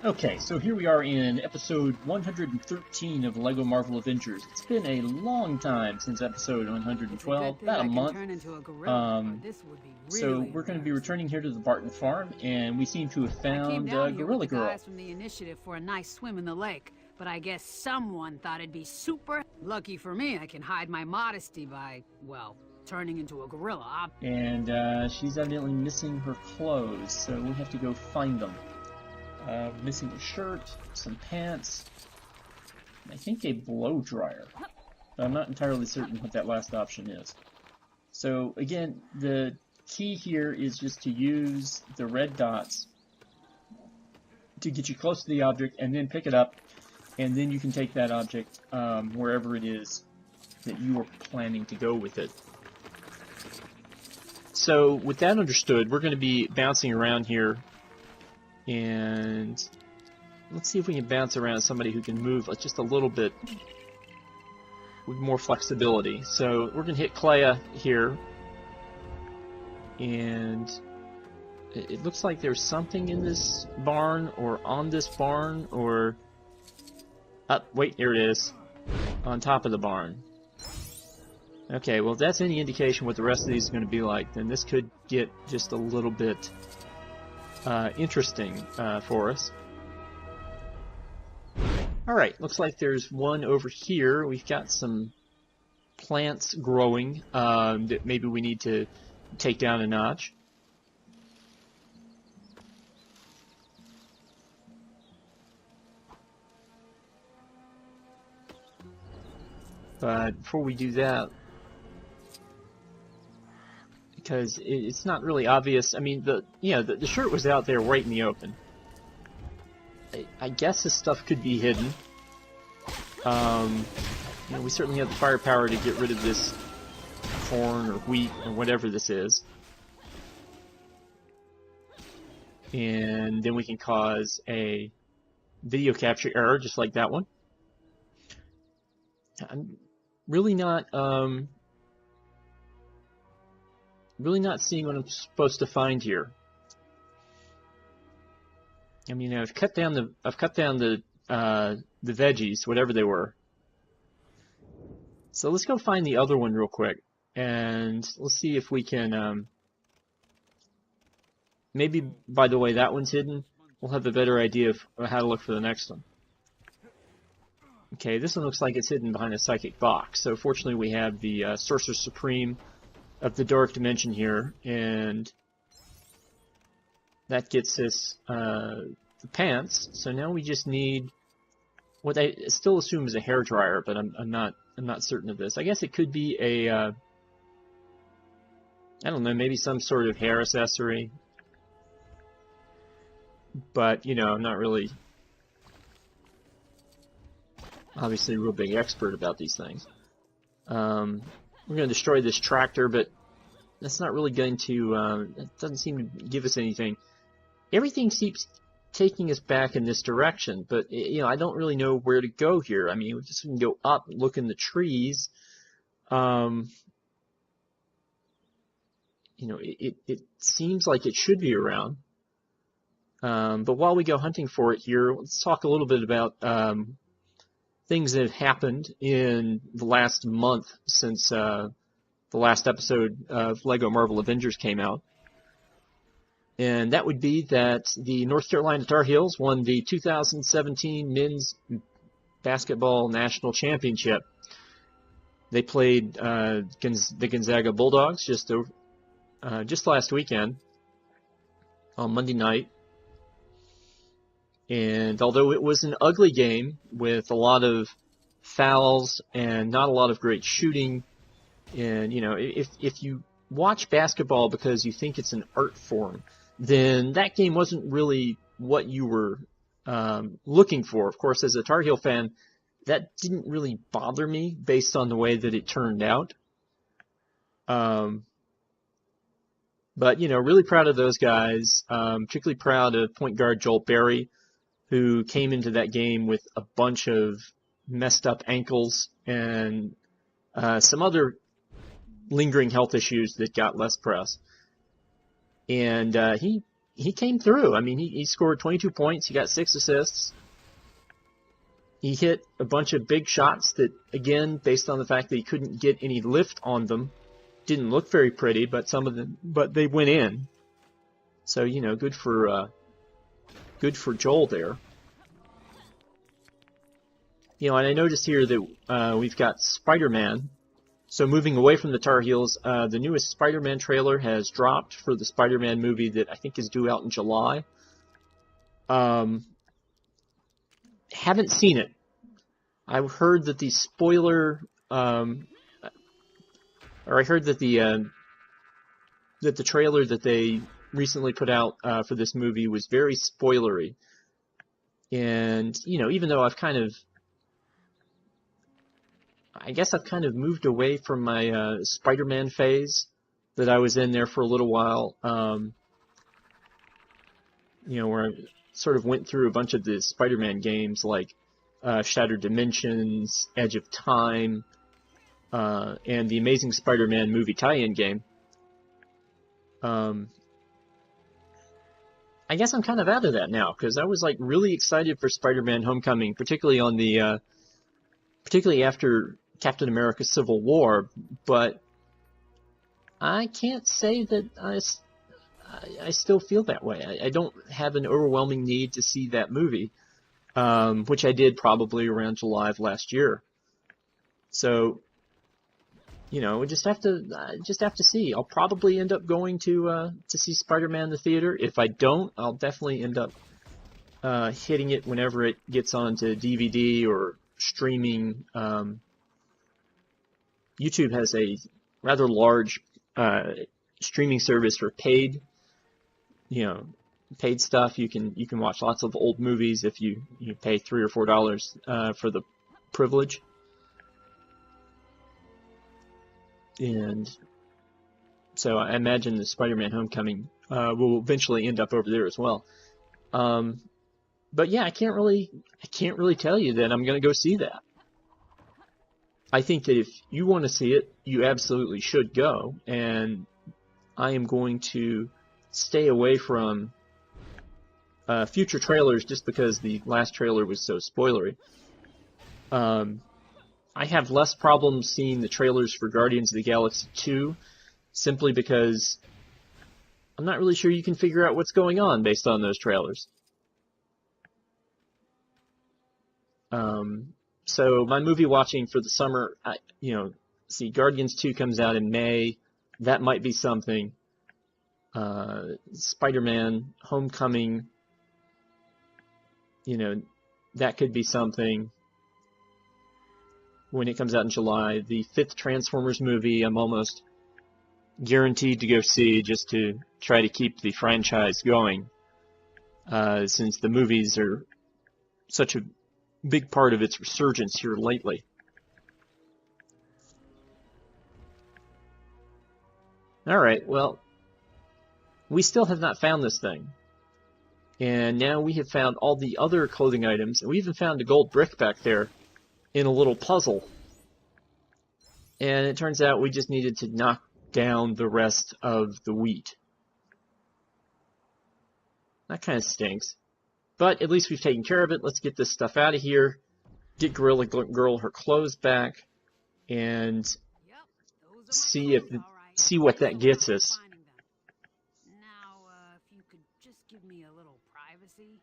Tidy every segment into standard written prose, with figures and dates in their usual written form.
Okay, so here we are in episode 113 of LEGO Marvel Avengers. It's been a long time since episode It's a good 112, thing about a I can month. turn into a gorilla, or Um, this would be so really we're going to be embarrassing. returning here to the Barton farm, and we seem to have I came found down here with Gorilla the Girl. guys from the initiative for a nice swim in the lake, but I guess someone thought it'd be super lucky for me. I can hide my modesty by, well, turning into a gorilla. And she's evidently missing her clothes, so we have to go find them. Missing a shirt, some pants, I think a blow dryer. I'm not entirely certain what that last option is. So again, the key here is just to use the red dots to get you close to the object and then pick it up, and then you can take that object wherever it is that you are planning to go with it. So with that understood, we're going to be bouncing around here, and let's see if we can bounce around somebody who can move just a little bit with more flexibility. So we're going to hit Clea here, and it looks like there's something in this barn, or on this barn, or... wait, there it is. On top of the barn. Okay, well if that's any indication what the rest of these are going to be like, then this could get just a little bit interesting for us. Alright, looks like there's one over here. We've got some plants growing that maybe we need to take down a notch. But before we do that, because it's not really obvious. I mean, the shirt was out there right in the open. I guess this stuff could be hidden. We certainly have the firepower to get rid of this corn or wheat or whatever this is, and then we can cause a video capture error just like that one. I'm really not seeing what I'm supposed to find here. I mean, I've cut down the veggies, whatever they were. So let's go find the other one real quick, and let's see if we can. Maybe by the way that one's hidden, we'll have a better idea of how to look for the next one. Okay, this one looks like it's hidden behind a psychic box. So fortunately, we have the Sorcerer Supreme of the Dark Dimension here, and that gets us the pants. So now we just need what I still assume is a hairdryer, but I'm not certain of this. I guess it could be a I don't know, maybe some sort of hair accessory, but I'm not really obviously a real big expert about these things. We're going to destroy this tractor, but that's not really going to, it doesn't seem to give us anything. Everything keeps taking us back in this direction, but, I don't really know where to go here. I mean, we just can go up, look in the trees. It seems like it should be around. But while we go hunting for it here, let's talk a little bit about things that have happened in the last month since the last episode of LEGO Marvel Avengers came out. And that would be that the North Carolina Tar Heels won the 2017 Men's Basketball National Championship. They played the Gonzaga Bulldogs just last weekend on Monday night. And although it was an ugly game with a lot of fouls and not a lot of great shooting, and if you watch basketball because you think it's an art form, then that game wasn't really what you were looking for. Of course, as a Tar Heel fan, that didn't really bother me based on the way that it turned out. But really proud of those guys. Particularly proud of point guard Joel Berry, who came into that game with a bunch of messed up ankles and some other lingering health issues that got less press. And he he came through. I mean, he scored 22 points. He got 6 assists. He hit a bunch of big shots that, again, based on the fact that he couldn't get any lift on them, didn't look very pretty, but they went in. So, you know, good for Joel there. You know, and I noticed here that we've got Spider-Man. So moving away from the Tar Heels, the newest Spider-Man trailer has dropped for the Spider-Man movie that I think is due out in July. Haven't seen it. I've heard that the spoiler, or I heard that the trailer that they recently put out for this movie was very spoilery. And, you know, even though I guess I've kind of moved away from my Spider-Man phase that I was in there for a little while, you know, where I sort of went through a bunch of the Spider-Man games like Shattered Dimensions, Edge of Time, and the Amazing Spider-Man movie tie-in game. I guess I'm kind of out of that now, because I was like really excited for Spider-Man Homecoming, particularly after Captain America Civil War, but I can't say that I still feel that way. I don't have an overwhelming need to see that movie, which I did probably around July of last year. So, you know, we just have to see. I'll probably end up going to see Spider-Man in the theater. If I don't, I'll definitely end up hitting it whenever it gets onto DVD or streaming. YouTube has a rather large streaming service for paid stuff. You can watch lots of old movies if you pay $3 or $4 for the privilege. And so I imagine the Spider-Man Homecoming will eventually end up over there as well. But yeah, I can't really tell you that I'm going to go see that. I think that if you want to see it, you absolutely should go, and I am going to stay away from future trailers just because the last trailer was so spoilery. I have less problems seeing the trailers for Guardians of the Galaxy 2 simply because I'm not really sure you can figure out what's going on based on those trailers. So my movie watching for the summer, Guardians 2 comes out in May. That might be something. Spider-Man Homecoming, that could be something when it comes out in July. The 5th Transformers movie, I'm almost guaranteed to go see just to try to keep the franchise going, since the movies are such a big part of its resurgence here lately. Alright, well, we still have not found this thing. And now we have found all the other clothing items, and we even found a gold brick back there in a little puzzle. And it turns out we just needed to knock down the rest of the wheat. That kind of stinks. But at least we've taken care of it. Let's get this stuff out of here. Get Gorilla Girl her clothes back. And see what that gets us. Now, if you could just give me a little privacy.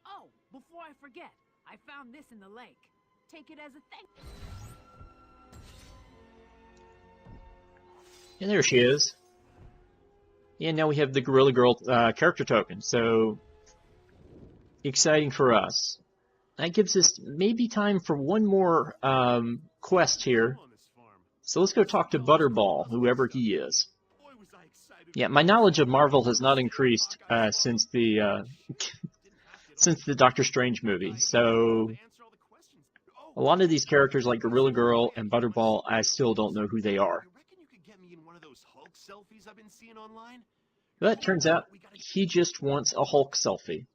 Oh, before I forget, I found this in the lake. Take it as a thank you. And there she is. And now we have the Gorilla Girl character token. So exciting for us. That gives us maybe time for one more quest here. So let's go talk to Butterball, whoever he is. Yeah, my knowledge of Marvel has not increased since the Doctor Strange movie. So a lot of these characters like Gorilla Girl and Butterball, I still don't know who they are. But it turns out he just wants a Hulk selfie.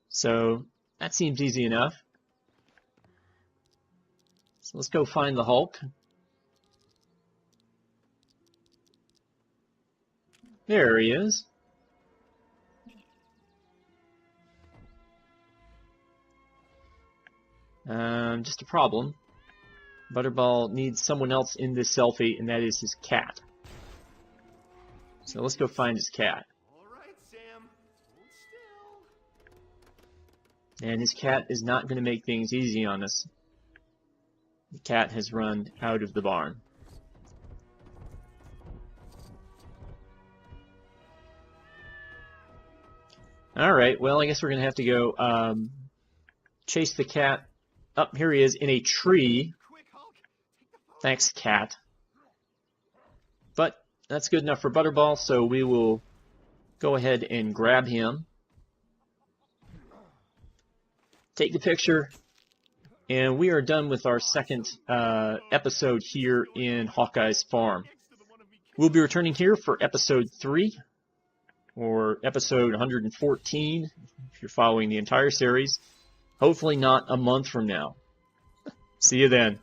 So that seems easy enough. So let's go find the Hulk. There he is. just a problem. Butterball needs someone else in this selfie, and that is his cat. So let's go find his cat. All right, Sam. Hold still. And his cat is not going to make things easy on us. The cat has run out of the barn. Alright, well, I guess we're going to have to go chase the cat. Up here he is in a tree. Quick, Hulk. Take the phone. Thanks, cat. But that's good enough for Butterball, so we will go ahead and grab him. Take the picture. And we are done with our second episode here in Hawkeye's Farm. We'll be returning here for episode 3, or episode 114, if you're following the entire series. Hopefully not a month from now. See you then.